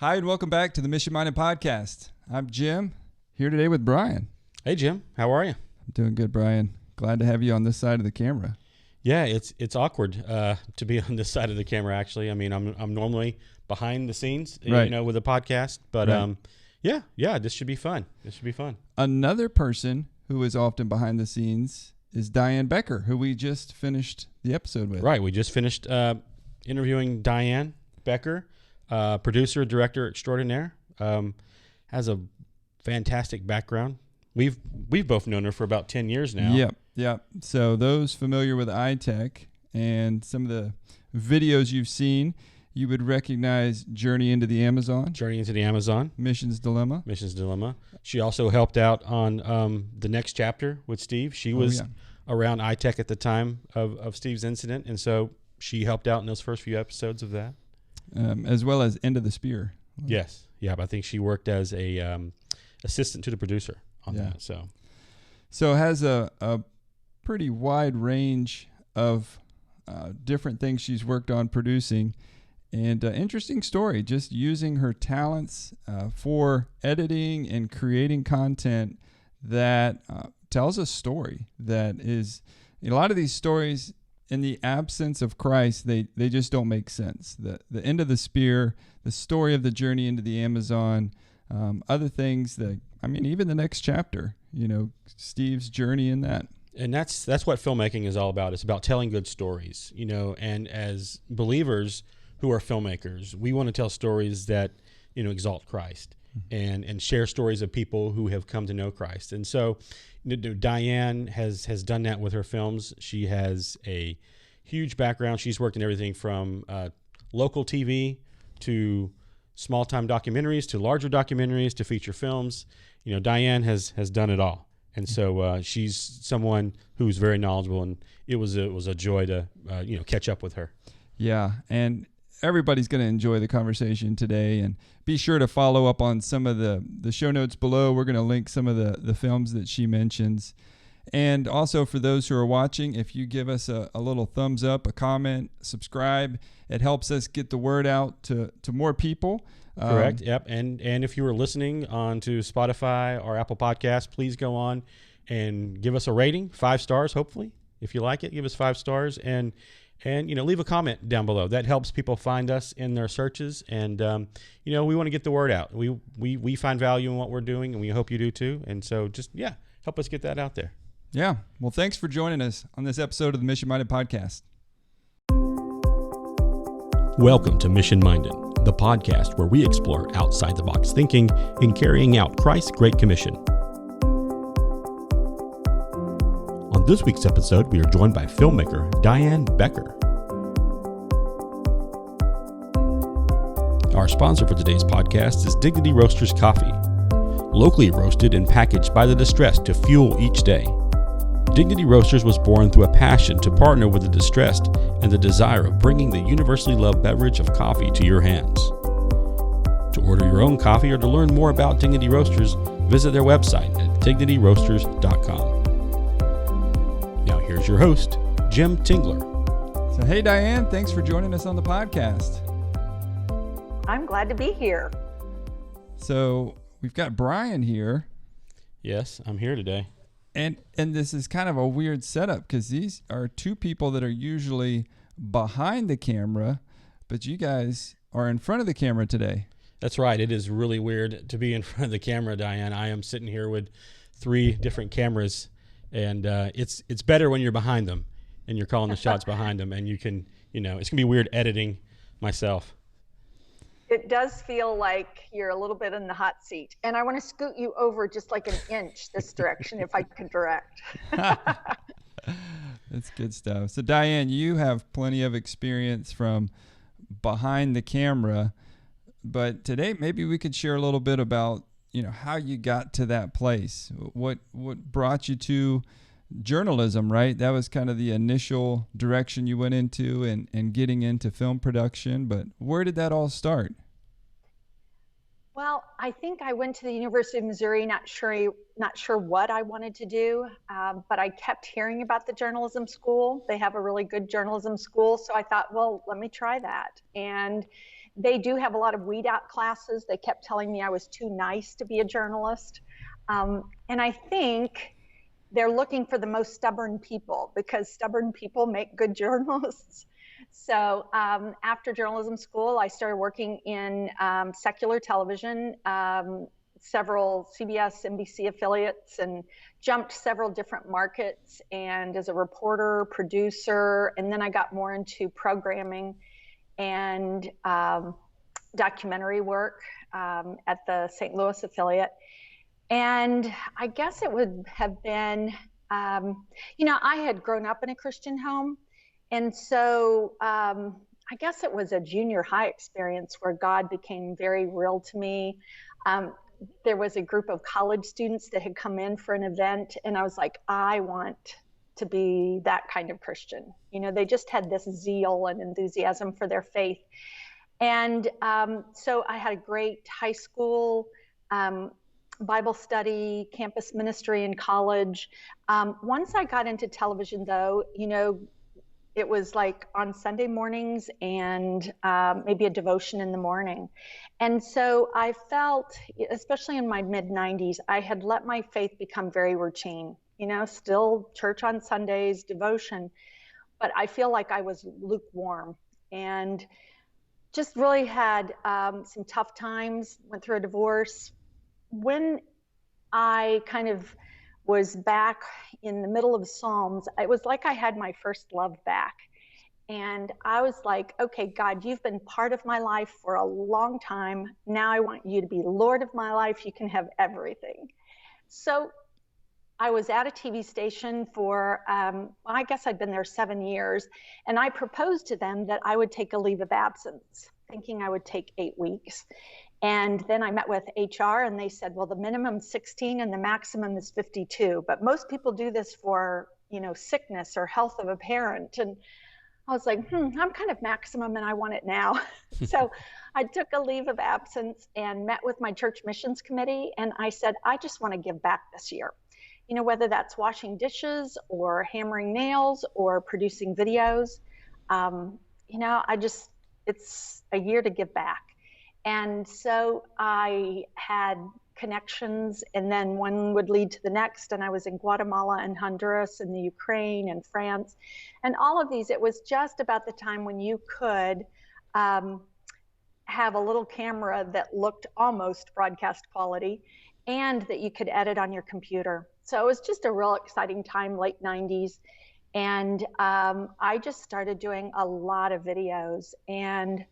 Hi, and welcome back to the Mission Minded Podcast. I'm Jim, here today with Brian. Hey, Jim. How are you? I'm doing good, Brian. Glad to have you on this side of the camera. Yeah, it's awkward to be on this side of the camera. Actually, I mean, I'm normally behind the scenes, right, with a podcast, but right. Yeah, this should be fun. Another person who is often behind the scenes is Diane Becker, who we just finished the episode with. Right, we just finished interviewing Diane Becker, producer, director extraordinaire. Has a fantastic background. We've both known her for about 10 years now. Yep. So those familiar with ITEC and some of the videos you've seen, you would recognize Journey into the Amazon. Mission's Dilemma. She also helped out on the next chapter with Steve. She was around ITEC at the time of Steve's incident, and so she helped out in those first few episodes of that. As well as End of the Spear. Yes. Yeah, but I think she worked as a assistant to the producer on that. So it has a pretty wide range of different things she's worked on producing. And interesting story, just using her talents for editing and creating content that tells a story that is, a lot of these stories in the absence of Christ, they just don't make sense. The End of the Spear, the story of the journey into the Amazon, other things that, I mean, even the next chapter, Steve's journey in that. And that's what filmmaking is all about. It's about telling good stories, and as believers who are filmmakers, we want to tell stories that, exalt Christ and share stories of people who have come to know Christ. And so Diane has done that with her films. She has a huge background. She's worked in everything from local TV to small-time documentaries to larger documentaries to feature films. Diane has done it all. And so she's someone who's very knowledgeable, and it was a joy to catch up with her. Yeah, and everybody's going to enjoy the conversation today, and be sure to follow up on some of the show notes below. We're going to link some of the films that she mentions. And also for those who are watching, if you give us a little thumbs up, a comment, subscribe, it helps us get the word out to more people. Correct. Yep. And if you were listening on to Spotify or Apple Podcasts, please go on and give us a rating, 5 stars, hopefully. If you like it, give us 5 stars and leave a comment down below. That helps people find us in their searches. And we want to get the word out. We find value in what we're doing, and we hope you do too. And so just help us get that out there. Yeah. Well, thanks for joining us on this episode of the Mission Minded Podcast. Welcome to Mission Minded, the podcast where we explore outside-the-box thinking in carrying out Christ's Great Commission. On this week's episode, we are joined by filmmaker Diane Becker. Our sponsor for today's podcast is Dignity Roasters Coffee, locally roasted and packaged by the distressed to fuel each day. Dignity Roasters was born through a passion to partner with the distressed and the desire of bringing the universally loved beverage of coffee to your hands. To order your own coffee or to learn more about Dignity Roasters, visit their website at dignityroasters.com. Now here's your host, Jim Tingler. So hey Diane, thanks for joining us on the podcast. I'm glad to be here. So we've got Brian here. Yes, I'm here today. And this is kind of a weird setup because these are two people that are usually behind the camera, but you guys are in front of the camera today. That's right. It is really weird to be in front of the camera, Diane. I am sitting here with 3 different cameras, and it's better when you're behind them and you're calling the shots behind them, and you can, it's going to be weird editing myself. It does feel like you're a little bit in the hot seat. And I want to scoot you over just like an inch this direction if I could direct. That's good stuff. So Diane, you have plenty of experience from behind the camera, but today maybe we could share a little bit about, how you got to that place. What brought you to journalism, right? That was kind of the initial direction you went into and getting into film production, but where did that all start? Well, I think I went to the University of Missouri, not sure what I wanted to do, but I kept hearing about the journalism school. They have a really good journalism school, so I thought, well, let me try that. And They do have a lot of weed out classes. They kept telling me I was too nice to be a journalist. And I think they're looking for the most stubborn people, because stubborn people make good journalists. So after journalism school, I started working in secular television, several CBS, NBC affiliates, and jumped several different markets, and as a reporter, producer, and then I got more into programming and documentary work at the St. Louis affiliate. And I guess it would have been, I had grown up in a Christian home. And so I guess it was a junior high experience where God became very real to me. There was a group of college students that had come in for an event, and I was like, I want to be that kind of Christian. They just had this zeal and enthusiasm for their faith. And so I had a great high school Bible study, campus ministry in college. Once I got into television, though, it was like on Sunday mornings and maybe a devotion in the morning. And so I felt, especially in my mid-90s, I had let my faith become very routine, still church on Sundays, devotion, but I feel like I was lukewarm and just really had some tough times, went through a divorce. When I kind of was back in the middle of Psalms, it was like I had my first love back. And I was like, okay, God, you've been part of my life for a long time. Now I want you to be Lord of my life. You can have everything. So I was at a TV station for, I guess I'd been there 7 years. And I proposed to them that I would take a leave of absence, thinking I would take 8 weeks. And then I met with HR and they said, well, the minimum is 16 and the maximum is 52. But most people do this for, sickness or health of a parent. And I was like, I'm kind of maximum and I want it now. So I took a leave of absence and met with my church missions committee. And I said, I just want to give back this year. Whether that's washing dishes or hammering nails or producing videos, it's a year to give back. And so I had connections, and then one would lead to the next. And I was in Guatemala and Honduras and the Ukraine and France. And all of these, it was just about the time when you could have a little camera that looked almost broadcast quality and that you could edit on your computer. So it was just a real exciting time, late 90s. And I just started doing a lot of videos. And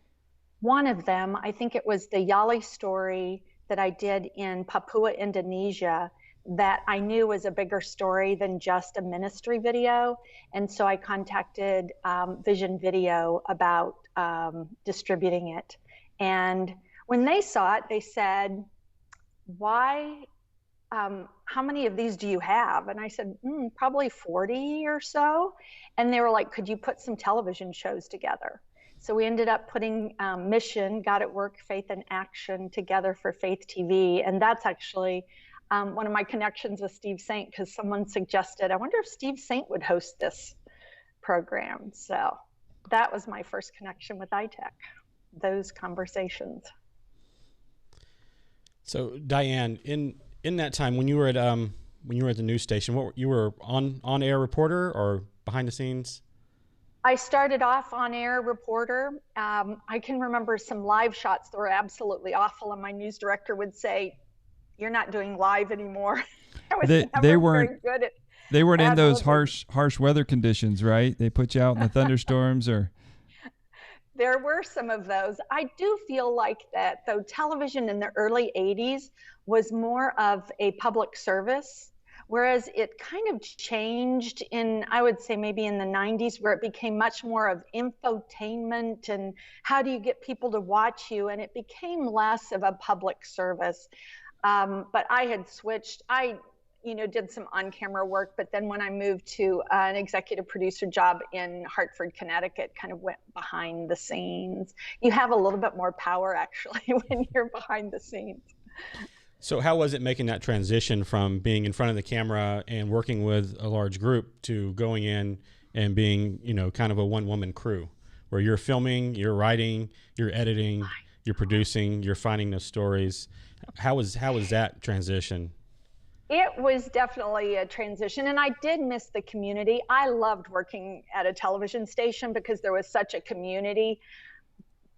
one of them, I think it was the Yali story that I did in Papua, Indonesia, that I knew was a bigger story than just a ministry video. And so I contacted Vision Video about distributing it. And when they saw it, they said, how many of these do you have? And I said, probably 40 or so. And they were like, could you put some television shows together? So we ended up putting Mission, God at Work, Faith in Action together for Faith TV. And that's actually one of my connections with Steve Saint, because someone suggested, I wonder if Steve Saint would host this program. So that was my first connection with ITEC, those conversations. So Diane, in that time when you were at the news station, you were on air reporter or behind the scenes? I started off on air reporter. I can remember some live shots that were absolutely awful, and my news director would say, "You're not doing live anymore." They weren't very good at they weren't in those harsh weather conditions, right? They put you out in the thunderstorms or. There were some of those. I do feel like that, though, television in the early 80s was more of a public service, whereas it kind of changed in, I would say maybe in the 90s, where it became much more of infotainment and how do you get people to watch you, and it became less of a public service. But I had switched. I did some on-camera work, but then when I moved to an executive producer job in Hartford, Connecticut, kind of went behind the scenes. You have a little bit more power, actually, when you're behind the scenes. So how was it making that transition from being in front of the camera and working with a large group to going in and being, kind of a one-woman crew? where you're filming, you're writing, you're editing, you're producing, you're finding those stories. How was that transition? It was definitely a transition, and I did miss the community. I loved working at a television station because there was such a community.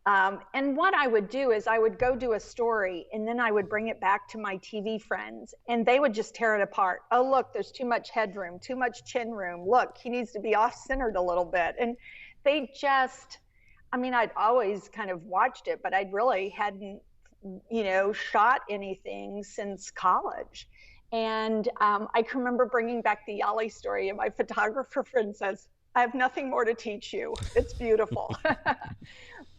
And what I would do is I would go do a story, and then I would bring it back to my TV friends, and they would just tear it apart. Oh, look, there's too much headroom, too much chin room. Look, he needs to be off-centered a little bit. And they just, I mean, I'd always kind of watched it, but I really hadn't, shot anything since college. And I can remember bringing back the Yali story, and my photographer friend says, I have nothing more to teach you. It's beautiful.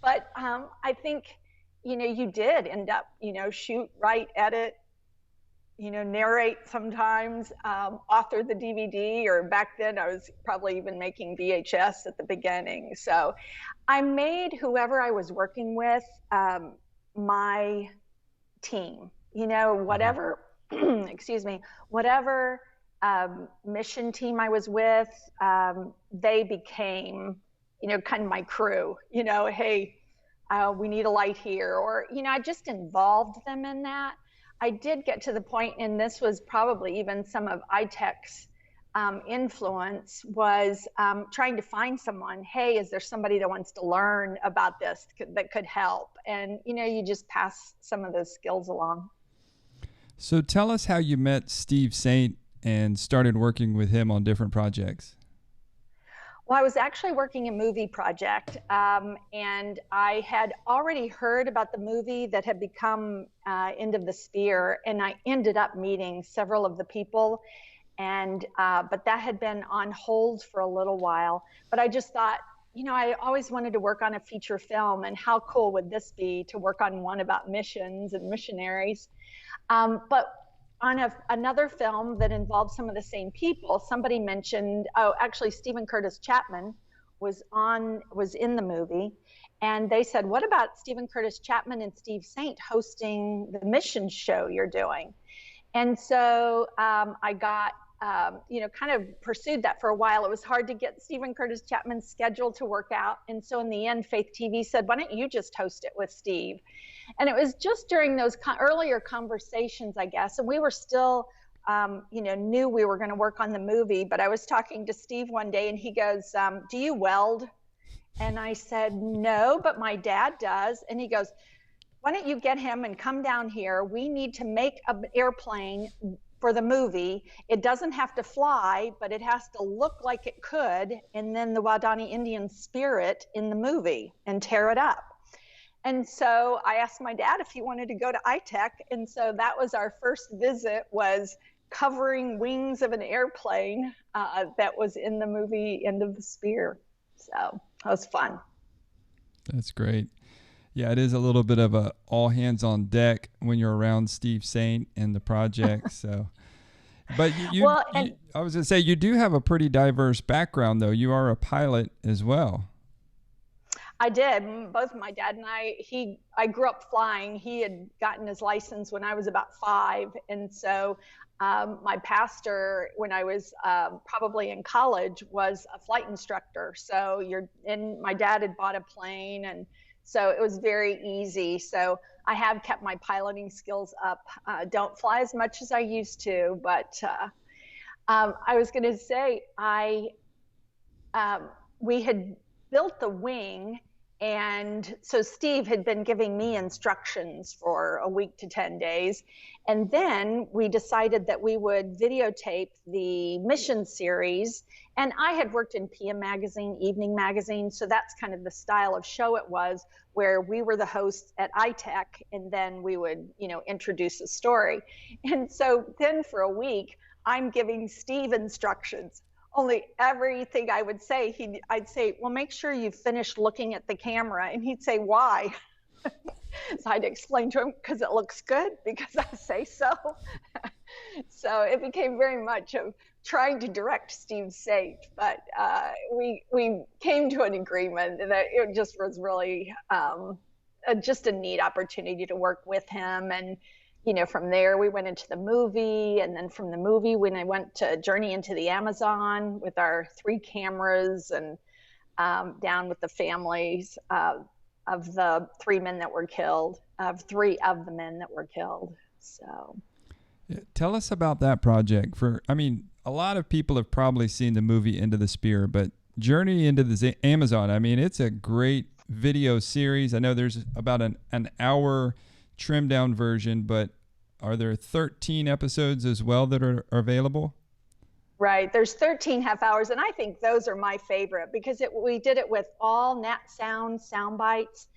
But I think, you did end up, shoot, write, edit, narrate sometimes, author the DVD, or back then I was probably even making VHS at the beginning. So I made whoever I was working with my team, whatever, excuse me, whatever mission team I was with, they became, kind of my crew, hey, we need a light here, or, I just involved them in that. I did get to the point, and this was probably even some of ITEC's influence, was trying to find someone, hey, is there somebody that wants to learn about this that could help? And, you just pass some of those skills along. So tell us how you met Steve Saint and started working with him on different projects. Well, I was actually working a movie project, and I had already heard about the movie that had become End of the Spear, and I ended up meeting several of the people, and but that had been on hold for a little while. But I just thought, I always wanted to work on a feature film, and how cool would this be to work on one about missions and missionaries. But on another film that involved some of the same people, somebody mentioned, actually Stephen Curtis Chapman was in the movie, and they said, what about Stephen Curtis Chapman and Steve Saint hosting the mission show you're doing? And so I got, kind of pursued that for a while. It was hard to get Stephen Curtis Chapman's schedule to work out. And so in the end, Faith TV said, why don't you just host it with Steve? And it was just during those earlier conversations, I guess, and we were still, knew we were going to work on the movie. But I was talking to Steve one day, and he goes, do you weld? And I said, no, but my dad does. And he goes, why don't you get him and come down here? We need to make an airplane for the movie. It doesn't have to fly, but it has to look like it could, and then the Waodani Indian spirit in the movie and tear it up. And so I asked my dad if he wanted to go to ITEC, and so that was our first visit, was covering wings of an airplane that was in the movie End of the Spear. So that was fun. That's great. Yeah, it is a little bit of a all hands on deck when you're around Steve Saint and the project. So, but I was going to say, you do have a pretty diverse background, though. You are a pilot as well. I did. Both my dad and I grew up flying. He had gotten his license when I was about 5. And so my pastor, when I was probably in college, was a flight instructor. So my dad had bought a plane, and so it was very easy. So I have kept my piloting skills up. Don't fly as much as I used to, but I was going to say, we had built the wing, and so Steve had been giving me instructions for a week to 10 days. And then we decided that we would videotape the mission series. And I had worked in PM Magazine, Evening Magazine, so that's kind of the style of show it was, where we were the hosts at ITEC, and then we would, introduce a story. And so then for a week, I'm giving Steve instructions. Only everything I would say, I'd say, well, make sure you finish looking at the camera. And he'd say, why? So I'd explain to him, because it looks good, because I say so. So it became very much of trying to direct Steve Saint, but we came to an agreement that it just was really just a neat opportunity to work with him. And from there we went into the movie, and then from the movie when I went to Journey into the Amazon with our 3 cameras, and down with the families of the three men that were killed, of three of the men that were killed. So, tell us about that project. I mean, a lot of people have probably seen the movie Into the Spear, but Journey into the Amazon, I mean, it's a great video series. I know there's about an hour trimmed down version, but are there 13 episodes as well that are available? Right. There's 13 half hours, and I think those are my favorite because we did it with all nat sound bites,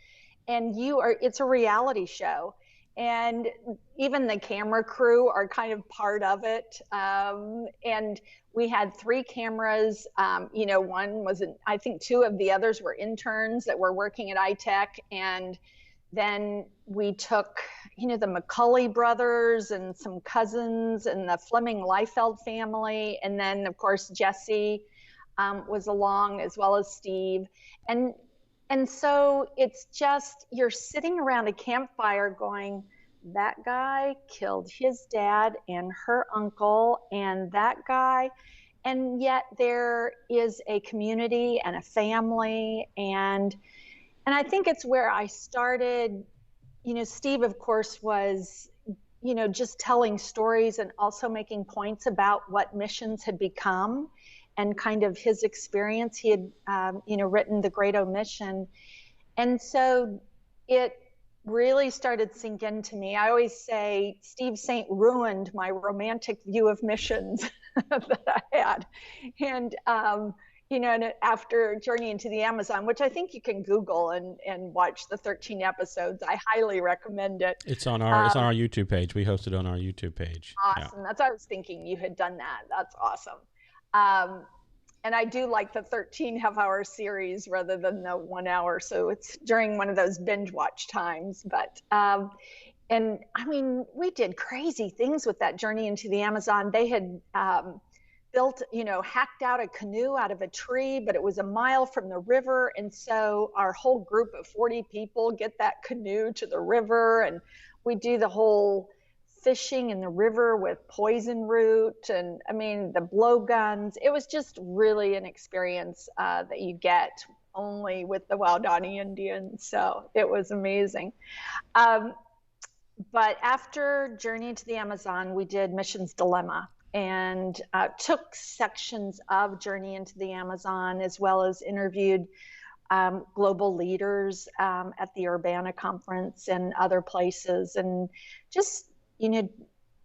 and it's a reality show. And even the camera crew are kind of part of it. And we had 3 cameras. One was, I think 2 of the others were interns that were working at ITEC. And then we took, the McCulley brothers and some cousins and the Fleming Liefeld family. And then, of course, Jesse was along, as well as Steve. And so it's just, you're sitting around a campfire going, that guy killed his dad and her uncle and that guy. And yet there is a community and a family. And I think it's where I started. Steve, of course, was, just telling stories and also making points about what missions had become and kind of his experience. He had, written The Great Omission. And so it really started to sink into me. I always say Steve Saint ruined my romantic view of missions that I had. And, and after Journey into the Amazon, which I think you can Google and watch the 13 episodes, I highly recommend it. It's on our YouTube page. We host it on our YouTube page. Awesome. Yeah. That's what I was thinking. You had done that. That's awesome. And I do like the 13 half-hour series rather than the 1 hour. So it's during one of those binge watch times. But, and I mean, we did crazy things with that Journey into the Amazon. They had built, hacked out a canoe out of a tree, but it was a mile from the river. And so our whole group of 40 people get that canoe to the river, and we do the whole fishing in the river with poison root and the blowguns. It was just really an experience that you get only with the Waodani Indians. So it was amazing. But after Journey to the Amazon, we did Mission's Dilemma and took sections of Journey into the Amazon, as well as interviewed global leaders at the Urbana conference and other places, and just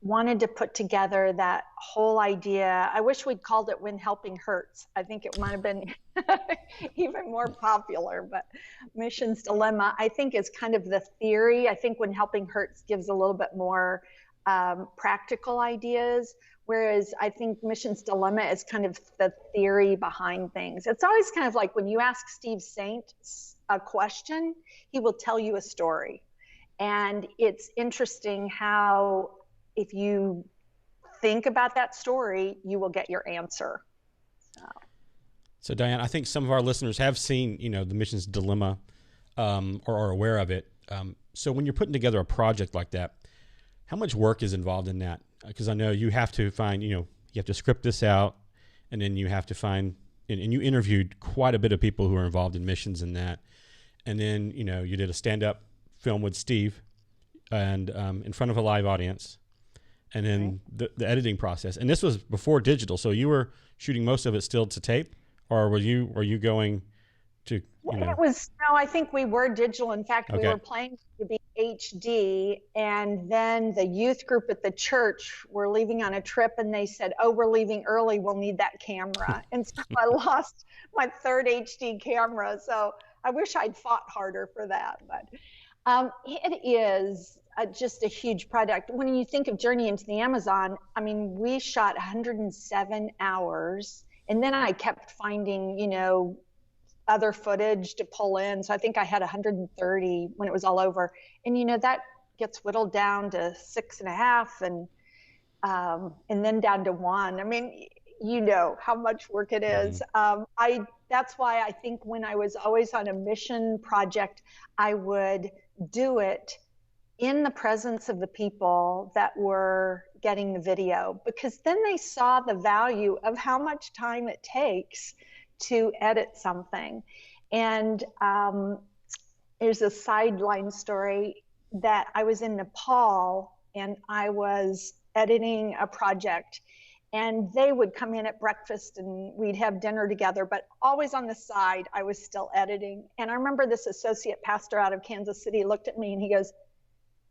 wanted to put together that whole idea. I wish we'd called it When Helping Hurts. I think it might have been even more popular, but Mission's Dilemma, I think, is kind of the theory. I think When Helping Hurts gives a little bit more practical ideas, whereas I think Mission's Dilemma is kind of the theory behind things. It's always kind of like when you ask Steve Saint a question, he will tell you a story. And it's interesting how if you think about that story, you will get your answer. So Diane, I think some of our listeners have seen, the Mission's Dilemma or are aware of it. So when you're putting together a project like that, how much work is involved in that? Because I know you have to find, you have to script this out, and then you have to find, and you interviewed quite a bit of people who are involved in missions and that. And then, you did a stand-up film with Steve and in front of a live audience, and then the editing process. And this was before digital, so you were shooting most of it still to tape, or were you going to, It was, no, I think we were digital. In fact, we were planning to be HD, and then the youth group at the church were leaving on a trip, and they said, oh, we're leaving early, we'll need that camera. And so I lost my third HD camera, so I wish I'd fought harder for that. But it is just a huge project. When you think of Journey into the Amazon, we shot 107 hours, and then I kept finding, other footage to pull in. So I think I had 130 when it was all over. And, that gets whittled down to 6.5 and then down to 1. How much work it is. That's why I think when I was always on a mission project, I would do it in the presence of the people that were getting the video, because then they saw the value of how much time it takes to edit something. And there's a sideline story that I was in Nepal and I was editing a project, and they would come in at breakfast and we'd have dinner together, but always on the side, I was still editing. And I remember this associate pastor out of Kansas City looked at me and he goes,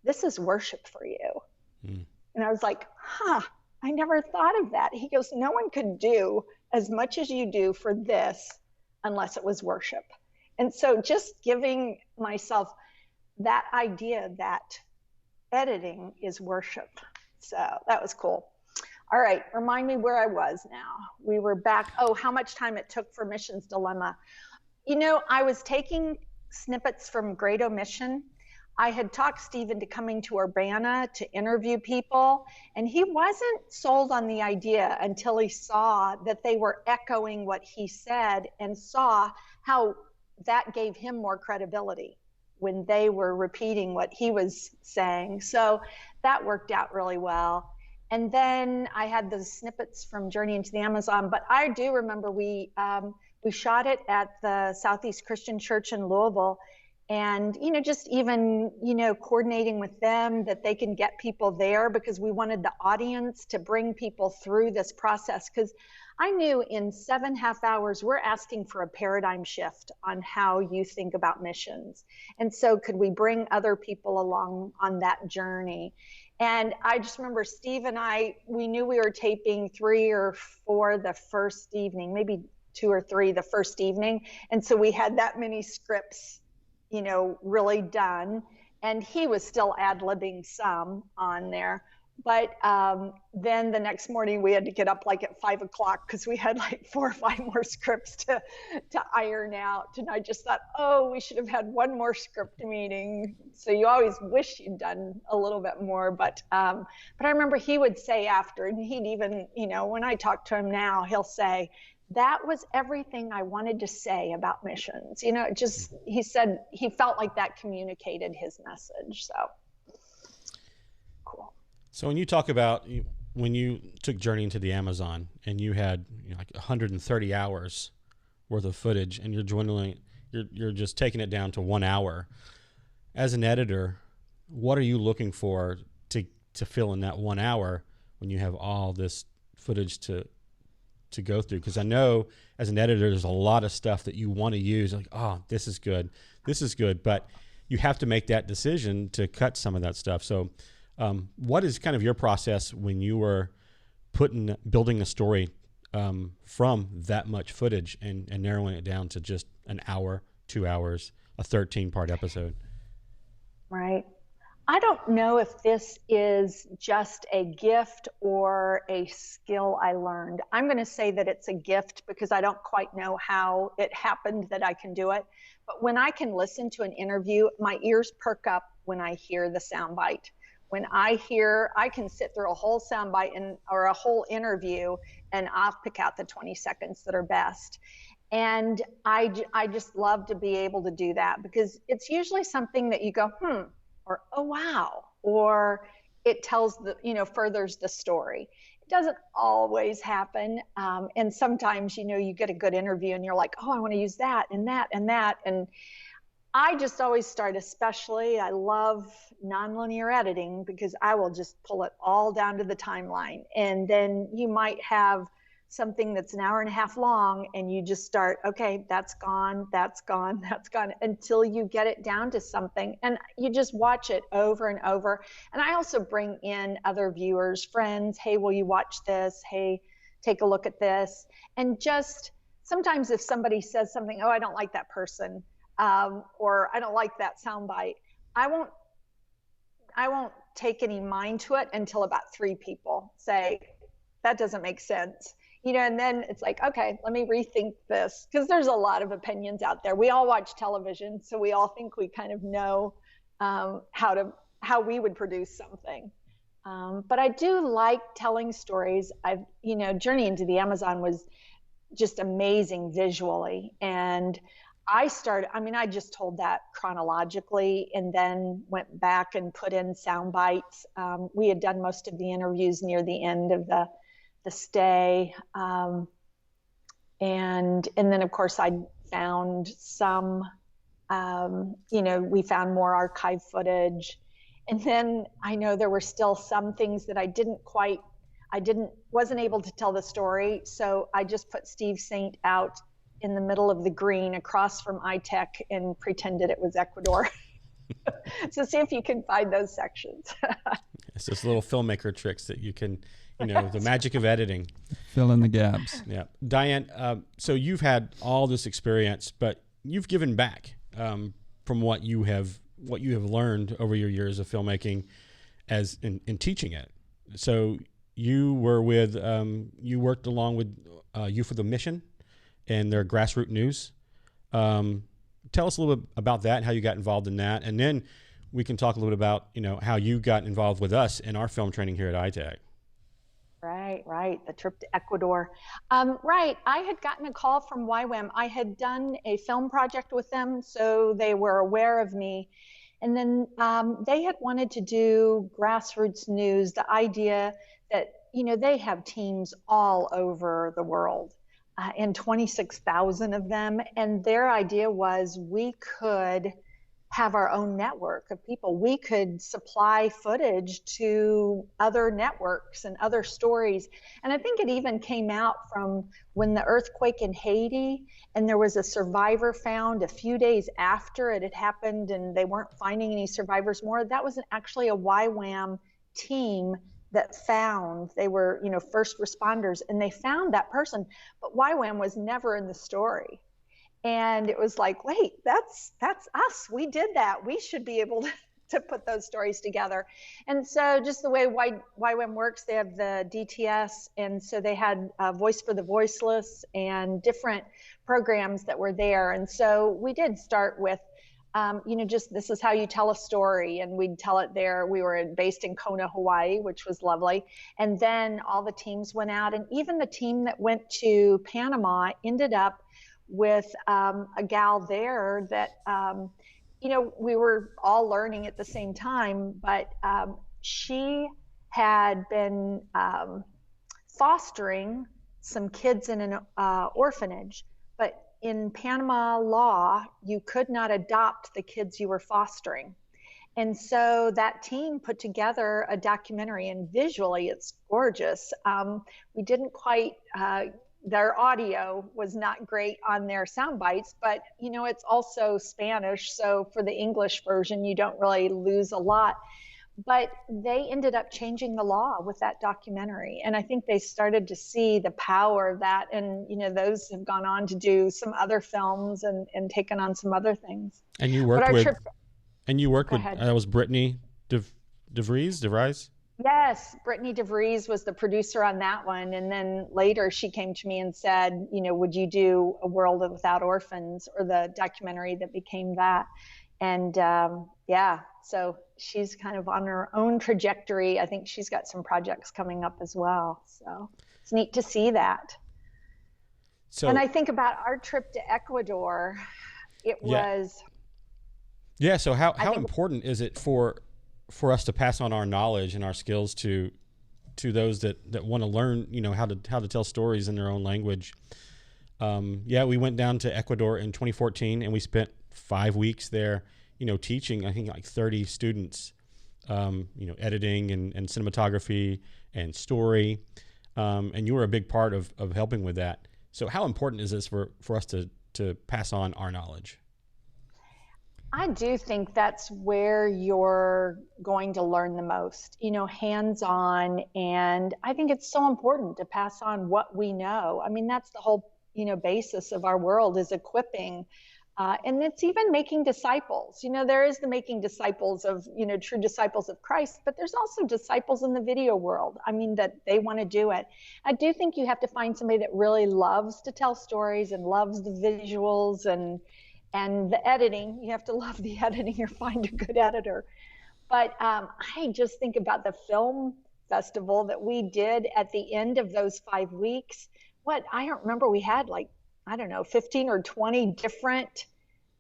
"This is worship for you." And I was like, I never thought of that. He goes, "No one could do as much as you do for this unless it was worship." And so just giving myself that idea that editing is worship. So that was cool. All right, remind me where I was now. We were back. Oh, how much time it took for Missions Dilemma. You know, I was taking snippets from Great Omission. I had talked Steve into coming to Urbana to interview people, and he wasn't sold on the idea until he saw that they were echoing what he said and saw how that gave him more credibility when they were repeating what he was saying. So that worked out really well. And then I had the snippets from Journey into the Amazon, but I do remember we shot it at the Southeast Christian Church in Louisville, and, you know, just even, you know, coordinating with them that they can get people there, because we wanted the audience to bring people through this process. Because I knew in 7.5 hours, we're asking for a paradigm shift on how you think about missions. And so could we bring other people along on that journey? And I just remember Steve and I, we knew we were taping 3 or 4 the first evening, maybe 2 or 3 the first evening. And so we had that many scripts, you know, really done. And he was still ad-libbing some on there. But then the next morning we had to get up like at 5 o'clock because we had like 4 or 5 more scripts to iron out. And I just thought, oh, we should have had one more script meeting. So you always wish you'd done a little bit more. But I remember he would say after, and he'd even, you know, when I talk to him now, he'll say, "That was everything I wanted to say about missions." You know, it just, he said he felt like that communicated his message. So cool. So when you talk about when you took Journey into the Amazon and you had, you know, like 130 hours worth of footage, and you're just taking it down to 1 hour. As an editor, what are you looking for to fill in that 1 hour when you have all this footage to go through? Because I know as an editor, there's a lot of stuff that you want to use. Like, oh, this is good, but you have to make that decision to cut some of that stuff. So what is kind of your process when you were building a story from that much footage and narrowing it down to just an hour, 2 hours, a 13-part episode? Right. I don't know if this is just a gift or a skill I learned. I'm going to say that it's a gift because I don't quite know how it happened that I can do it. But when I can listen to an interview, my ears perk up when I hear the soundbite. When I can sit through a whole soundbite or a whole interview, and I'll pick out the 20 seconds that are best. And I just love to be able to do that, because it's usually something that you go, or, oh, wow, or it tells furthers the story. It doesn't always happen. And sometimes, you get a good interview and you're like, oh, I want to use that and that and that. And I just always start, I love nonlinear editing, because I will just pull it all down to the timeline. And then you might have something that's an hour and a half long, and you just start, okay, that's gone, until you get it down to something. And you just watch it over and over. And I also bring in other viewers, friends. Hey, will you watch this? Hey, take a look at this. And just sometimes if somebody says something, oh, I don't like that person, or I don't like that soundbite, I won't take any mind to it until about 3 people say, that doesn't make sense. And then it's like, okay, let me rethink this, because there's a lot of opinions out there. We all watch television, so we all think we kind of know how we would produce something. But I do like telling stories. Journey into the Amazon was just amazing visually, and I just told that chronologically and then went back and put in sound bites. We had done most of the interviews near the end of the stay. And then of course I found some, we found more archive footage. And then I know there were still some things that wasn't able to tell the story. So I just put Steve Saint out in the middle of the green across from ITEC and pretended it was Ecuador. So see if you can find those sections. It's just little filmmaker tricks that you can, the magic of editing. Fill in the gaps. Yeah. Diane, so you've had all this experience, but you've given back from what you have learned over your years of filmmaking as in teaching it. So you were you worked along with Youth with a Mission and their grassroots news. Tell us a little bit about that and how you got involved in that. And then we can talk a little bit about, how you got involved with us in our film training here at ITEC. Right. The trip to Ecuador. Right. I had gotten a call from YWAM. I had done a film project with them, so they were aware of me. And then they had wanted to do grassroots news, the idea that, they have teams all over the world. And 26,000 of them. And their idea was we could have our own network of people. We could supply footage to other networks and other stories. And I think it even came out from when the earthquake in Haiti, and there was a survivor found a few days after it had happened, and they weren't finding any survivors more. That was actually a YWAM team that found, they were, first responders, and they found that person, but YWAM was never in the story. And it was like, wait, that's us. We did that. We should be able to put those stories together. And so just the way YWAM works, they have the DTS, and so they had Voice for the Voiceless and different programs that were there. And so we did start with just this is how you tell a story, and we'd tell it there. We were based in Kona, Hawaii, which was lovely. And then all the teams went out, and even the team that went to Panama ended up with a gal there that, we were all learning at the same time, but she had been fostering some kids in an orphanage, but in Panama law, you could not adopt the kids you were fostering. And so that team put together a documentary, and visually it's gorgeous. We didn't quite, their audio was not great on their sound bites, but it's also Spanish. So for the English version, you don't really lose a lot. But they ended up changing the law with that documentary. And I think they started to see the power of that. And, those have gone on to do some other films and taken on some other things. And you worked that was Brittany DeVries? Yes, Brittany DeVries was the producer on that one. And then later she came to me and said, would you do A World Without Orphans, or the documentary that became that? And so she's kind of on her own trajectory. I think she's got some projects coming up as well. So it's neat to see that. So, and I think about our trip to Ecuador, was. Yeah. So how important is it for us to pass on our knowledge and our skills to those that want to learn, how to tell stories in their own language? We went down to Ecuador in 2014, and we spent 5 weeks there, teaching, I think, like 30 students, editing and cinematography and story. And you were a big part of helping with that. So how important is this for us to pass on our knowledge? I do think that's where you're going to learn the most, hands-on. And I think it's so important to pass on what we know. I mean, that's the whole, basis of our world, is equipping. And it's even making disciples. There is the making disciples of, true disciples of Christ, but there's also disciples in the video world. I mean, that they want to do it. I do think you have to find somebody that really loves to tell stories and loves the visuals and the editing. You have to love the editing or find a good editor. But I just think about the film festival that we did at the end of those 5 weeks. I don't remember, we had 15 or 20 different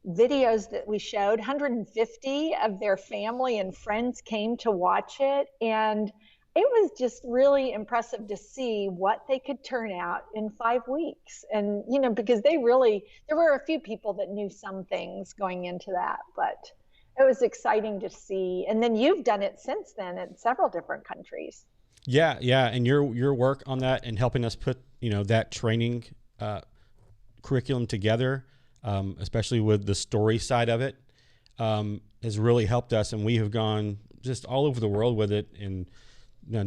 videos that we showed. 150 of their family and friends came to watch it. And it was just really impressive to see what they could turn out in 5 weeks. And, because there were a few people that knew some things going into that, but it was exciting to see. And then you've done it since then in several different countries. Yeah, yeah, and your work on that and helping us put that training curriculum together, especially with the story side of it, has really helped us, and we have gone just all over the world with it in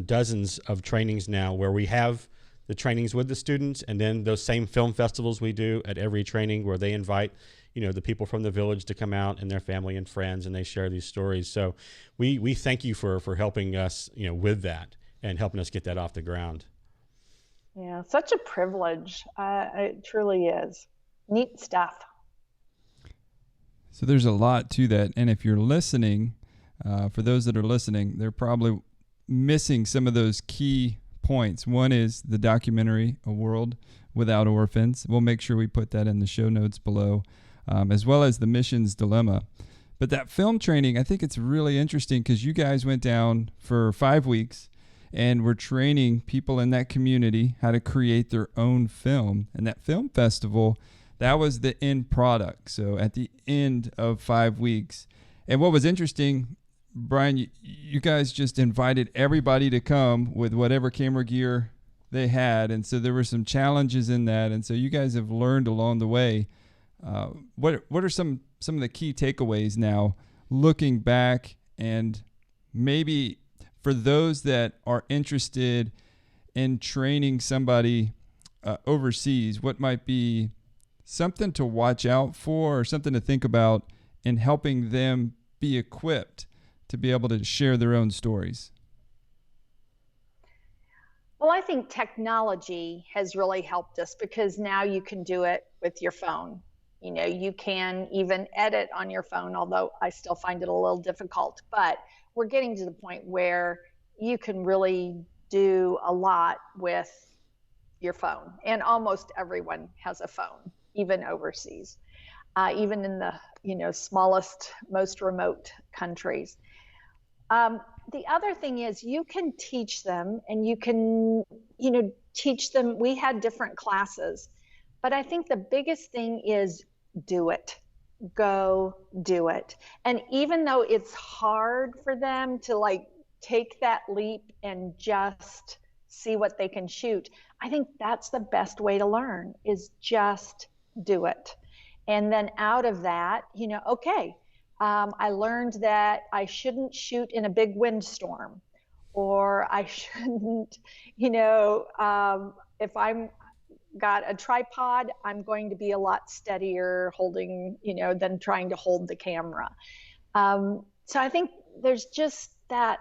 dozens of trainings now, where we have the trainings with the students, and then those same film festivals we do at every training where they invite the people from the village to come out and their family and friends, and they share these stories. So we thank you for helping us with that and helping us get that off the ground. Yeah, such a privilege. It truly is. Neat stuff. So there's a lot to that. And if you're listening, for those that are listening, they're probably missing some of those key points. One is the documentary, A World Without Orphans. We'll make sure we put that in the show notes below, as well as the missions dilemma. But that film training, I think it's really interesting because you guys went down for 5 weeks and we're training people in that community how to create their own film. And that film festival, that was the end product. So at the end of 5 weeks. And what was interesting, Brian, you guys just invited everybody to come with whatever camera gear they had. And so there were some challenges in that. And so you guys have learned along the way. What are some of the key takeaways now looking back, and maybe for those that are interested in training somebody overseas, what might be something to watch out for or something to think about in helping them be equipped to be able to share their own stories? Well, I think technology has really helped us because now you can do it with your phone. You can even edit on your phone, although I still find it a little difficult. But we're getting to the point where you can really do a lot with your phone. And almost everyone has a phone, even overseas, even in the smallest, most remote countries. The other thing is you can teach them, and you can, teach them. We had different classes, but I think the biggest thing is do it. Go do it. And even though it's hard for them to take that leap and just see what they can shoot, I think that's the best way to learn, is just do it. And then out of that, okay, I learned that I shouldn't shoot in a big windstorm, or I shouldn't, if I'm got a tripod, I'm going to be a lot steadier holding, than trying to hold the camera. So I think there's just that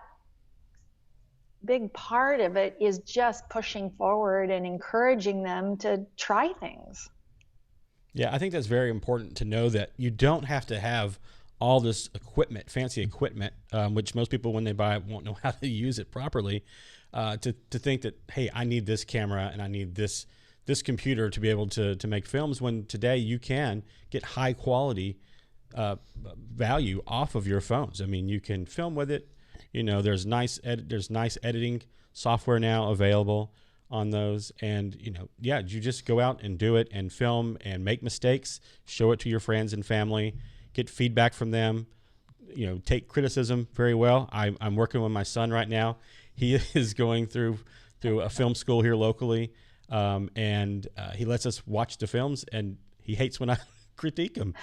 big part of it is just pushing forward and encouraging them to try things. Yeah, I think that's very important to know, that you don't have to have all this equipment, fancy equipment, which most people when they buy it won't know how to use it properly, to think that, hey, I need this camera and I need this computer to be able to make films, when today you can get high quality value off of your phones. I mean, you can film with it. There's nice editing software now available on those, and you just go out and do it and film and make mistakes, show it to your friends and family, get feedback from them, take criticism very well. I'm working with my son right now. He is going through a film school here locally. And he lets us watch the films, and he hates when I critique him.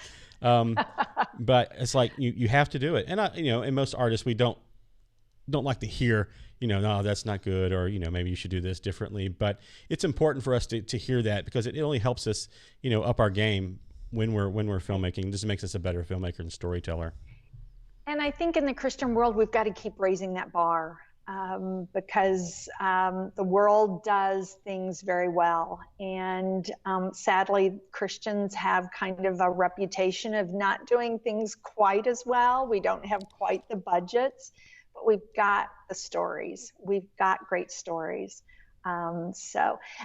But it's like you have to do it. And and most artists, we don't like to hear, no, that's not good, or maybe you should do this differently. But it's important for us to hear that, because it only helps us, up our game when we're filmmaking. It just makes us a better filmmaker and storyteller. And I think in the Christian world, we've got to keep raising that bar. Because the world does things very well. And sadly, Christians have kind of a reputation of not doing things quite as well. We don't have quite the budgets, but we've got the stories. We've got great stories. And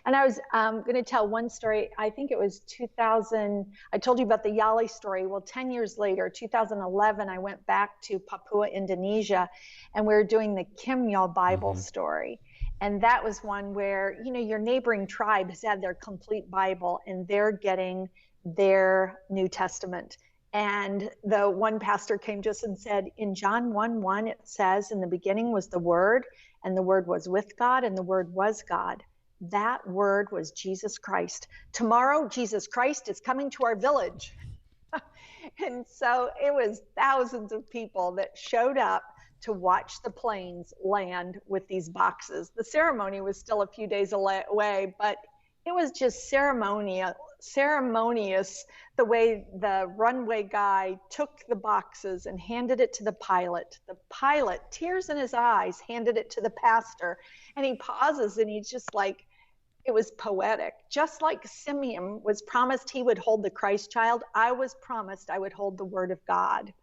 I was going to tell one story. I think it was 2000. I told you about the Yali story. Well, 10 years later, 2011, I went back to Papua, Indonesia, and we were doing the Kimyal Bible story. And that was one where, your neighboring tribe has had their complete Bible and they're getting their New Testament. And the one pastor came to us and said, in John 1:1, it says, in the beginning was the Word, and the Word was with God, and the Word was God. That Word was Jesus Christ. Tomorrow, Jesus Christ is coming to our village. And so it was thousands of people that showed up to watch the planes land with these boxes. The ceremony was still a few days away, but it was just ceremonious the way the runway guy took the boxes and handed it to the pilot. The pilot, tears in his eyes, handed it to the pastor, and he pauses and he's just like, it was poetic. Just like Simeon was promised he would hold the Christ child, I was promised I would hold the Word of God.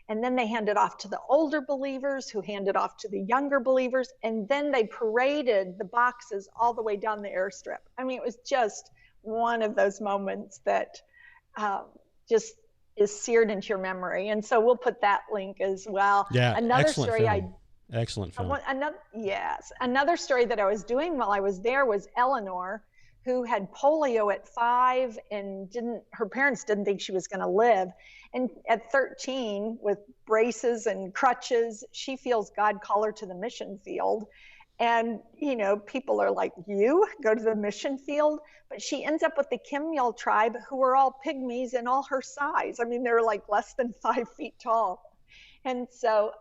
And then they handed off to the older believers who handed off to the younger believers. And then they paraded the boxes all the way down the airstrip. I mean, it was just one of those moments that just is seared into your memory. And so we'll put that link as well. Yeah, another excellent story film. Excellent film. Another story that I was doing while I was there was Eleanor, who had polio at 5 and her parents didn't think she was going to live. And at 13, with braces and crutches, she feels God call her to the mission field. And, people are like, you go to the mission field? But she ends up with the Kimyal tribe, who are all pygmies and all her size. I mean, they're like less than 5 feet tall. And so,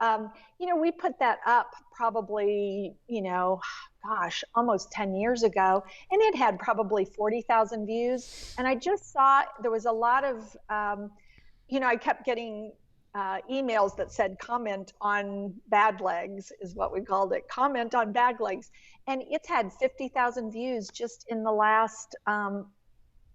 we put that up probably, almost 10 years ago, and it had probably 40,000 views. And I just saw there was a lot of, I kept getting emails that said comment on bad legs is what we called it, comment on bad legs. And it's had 50,000 views just in the last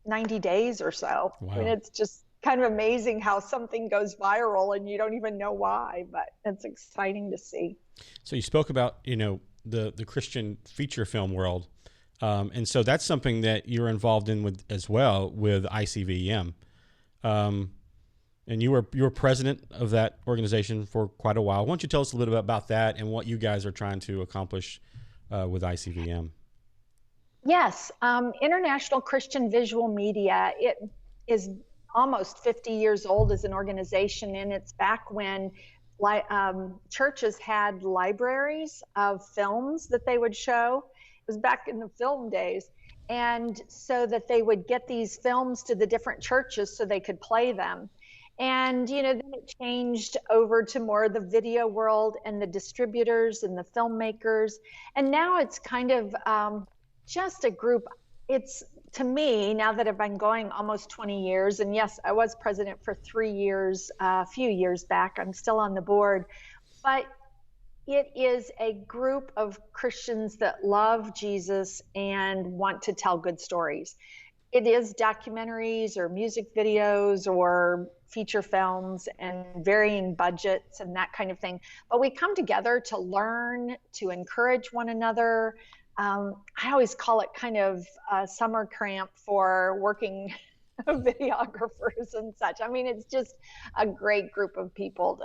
90 days or so. Wow. I mean, it's just kind of amazing how something goes viral and you don't even know why, but it's exciting to see. So you spoke about, the Christian feature film world. And so that's something that you're involved in with as well with ICVM. And you were president of that organization for quite a while. Why don't you tell us a little bit about that and what you guys are trying to accomplish with ICVM? Yes. International Christian Visual Media, it is almost 50 years old as an organization, and it's back when churches had libraries of films that they would show. It was back in the film days. And so that they would get these films to the different churches so they could play them. And, then it changed over to more of the video world and the distributors and the filmmakers. And now it's kind of just a group. It's, to me, now that I've been going almost 20 years, and yes, I was president for 3 years, a few years back. I'm still on the board. But it is a group of Christians that love Jesus and want to tell good stories. It is documentaries or music videos or feature films and varying budgets and that kind of thing. But we come together to learn, to encourage one another. I always call it kind of a summer camp for working videographers and such. I mean, it's just a great group of people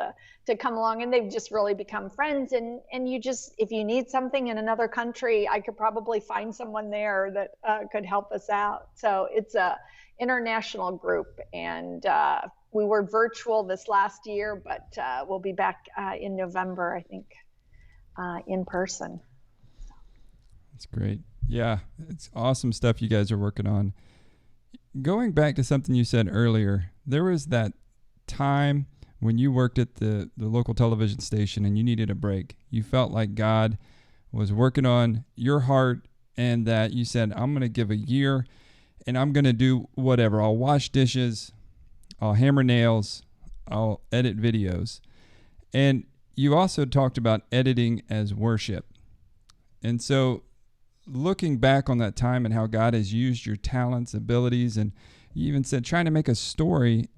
to come along, and they've just really become friends. And you just, if you need something in another country, I could probably find someone there that could help us out. So it's a international group, and we were virtual this last year, but we'll be back in November, I think, in person. That's great. Yeah, it's awesome stuff you guys are working on. Going back to something you said earlier, there was that time when you worked at the local television station and you needed a break. You felt like God was working on your heart, and that you said, I'm going to give a year and I'm going to do whatever. I'll wash dishes, I'll hammer nails, I'll edit videos. And you also talked about editing as worship. And so looking back on that time and how God has used your talents, abilities, and you even said trying to make a story,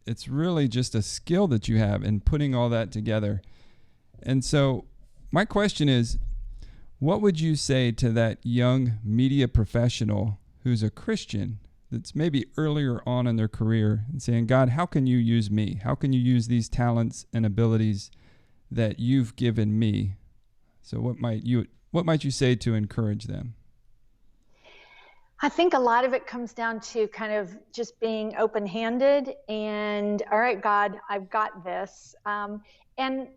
it's really just a skill that you have in putting all that together. And so my question is, What would you say to that young media professional who's a Christian that's maybe earlier on in their career and saying, God, how can you use me? How can you use these talents and abilities that you've given me? So what might you say to encourage them? I think a lot of it comes down to kind of just being open-handed and, all right, God, I've got this. And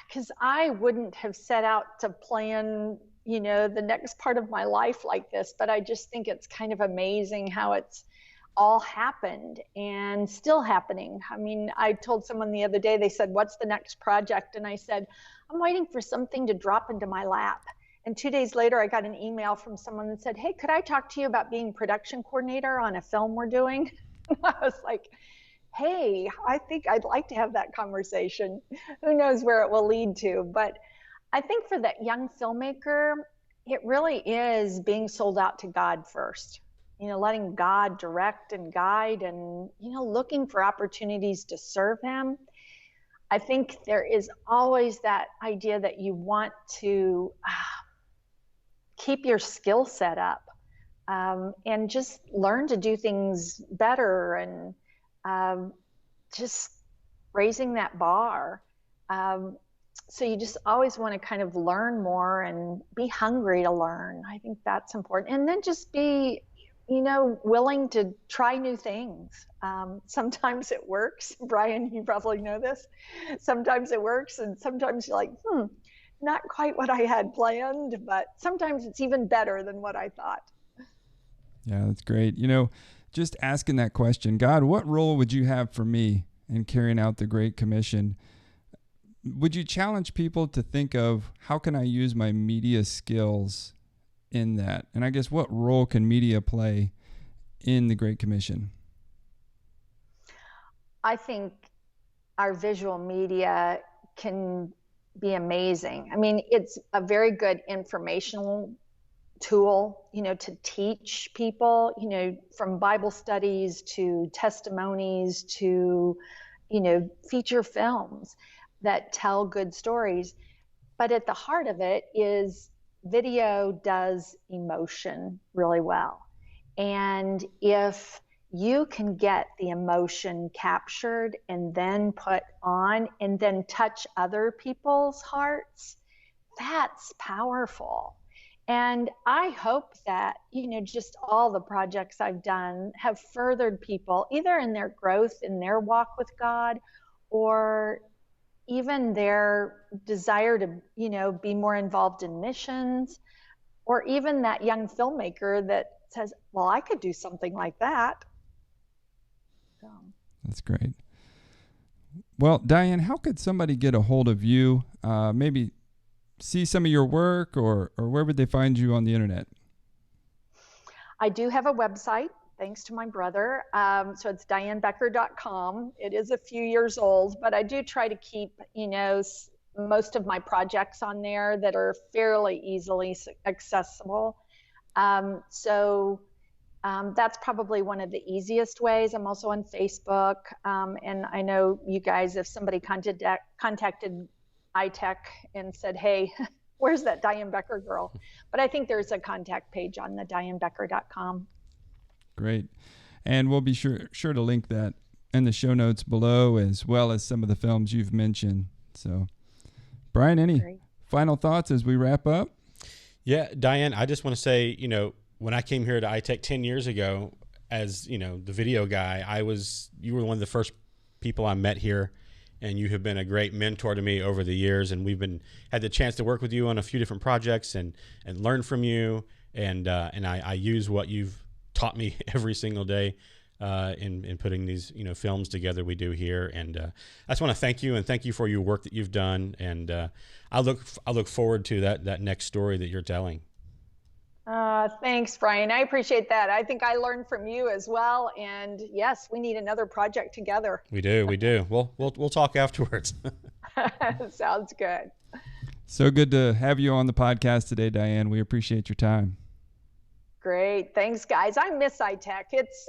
because I wouldn't have set out to plan, the next part of my life like this, but I just think it's kind of amazing how it's all happened and still happening. I mean, I told someone the other day, they said, what's the next project? And I said, I'm waiting for something to drop into my lap. And 2 days later, I got an email from someone that said, hey, could I talk to you about being production coordinator on a film we're doing? And I was like, hey, I think I'd like to have that conversation. Who knows where it will lead to? But I think for that young filmmaker, it really is being sold out to God first. Letting God direct and guide and, looking for opportunities to serve him. I think there is always that idea that you want to keep your skill set up and just learn to do things better and just raising that bar. So you just always want to kind of learn more and be hungry to learn. I think that's important. And then just be, willing to try new things. Sometimes it works. Brian, you probably know this. Sometimes it works and sometimes you're like, not quite what I had planned, but sometimes it's even better than what I thought. Yeah, that's great. Just asking that question, God, what role would you have for me in carrying out the Great Commission? Would you challenge people to think of how can I use my media skills in that? And I guess what role can media play in the Great Commission? I think our visual media can be amazing. I mean, it's a very good informational tool, to teach people, from Bible studies to testimonies to, feature films that tell good stories. But at the heart of it is video does emotion really well. And if you can get the emotion captured and then put on and then touch other people's hearts, that's powerful. And I hope that, just all the projects I've done have furthered people either in their growth in their walk with God or even their desire to, be more involved in missions, or even that young filmmaker that says, well, I could do something like that. That's great. Well, Diane, how could somebody get a hold of you? Maybe see some of your work, or where would they find you on the internet? I do have a website, thanks to my brother. So it's dianebecker.com. It is a few years old, but I do try to keep, most of my projects on there that are fairly easily accessible. So that's probably one of the easiest ways. I'm also on Facebook. And I know you guys, if somebody contacted ITEC and said, hey, where's that Diane Becker girl? But I think there's a contact page on the dianebecker.com. Great. And we'll be sure to link that in the show notes below, as well as some of the films you've mentioned. So, Brian, any final thoughts as we wrap up? Yeah, Diane, I just want to say, when I came here to ITEC 10 years ago, as, the video guy, you were one of the first people I met here, and you have been a great mentor to me over the years, and we've had the chance to work with you on a few different projects and learn from you, and I use what you've taught me every single day in putting these films together we do here, and I just want to thank you for your work that you've done, and I look forward to that next story that you're telling. Thanks, Brian. I appreciate that. I think I learned from you as well. And yes, we need another project together. We do. We'll talk afterwards. Sounds good. So good to have you on the podcast today, Diane. We appreciate your time. Great. Thanks, guys. I miss ITEC. It's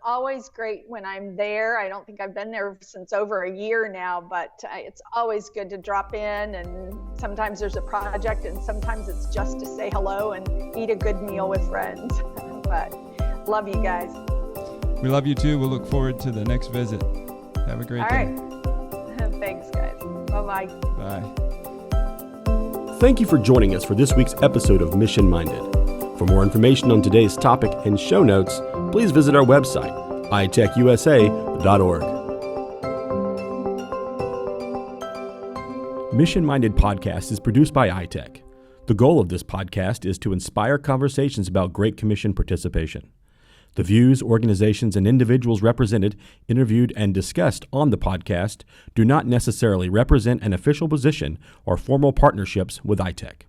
always great when I'm there. I don't think I've been there since over a year now, but it's always good to drop in. And sometimes there's a project, and sometimes it's just to say hello and eat a good meal with friends. But love you guys. We love you too. We'll look forward to the next visit. Have a great day. All right. Thanks, guys. Bye-bye. Bye. Thank you for joining us for this week's episode of Mission Minded. For more information on today's topic and show notes, please visit our website, itecusa.org. Mission Minded Podcast is produced by ITEC. The goal of this podcast is to inspire conversations about Great Commission participation. The views, organizations, and individuals represented, interviewed, and discussed on the podcast do not necessarily represent an official position or formal partnerships with ITEC.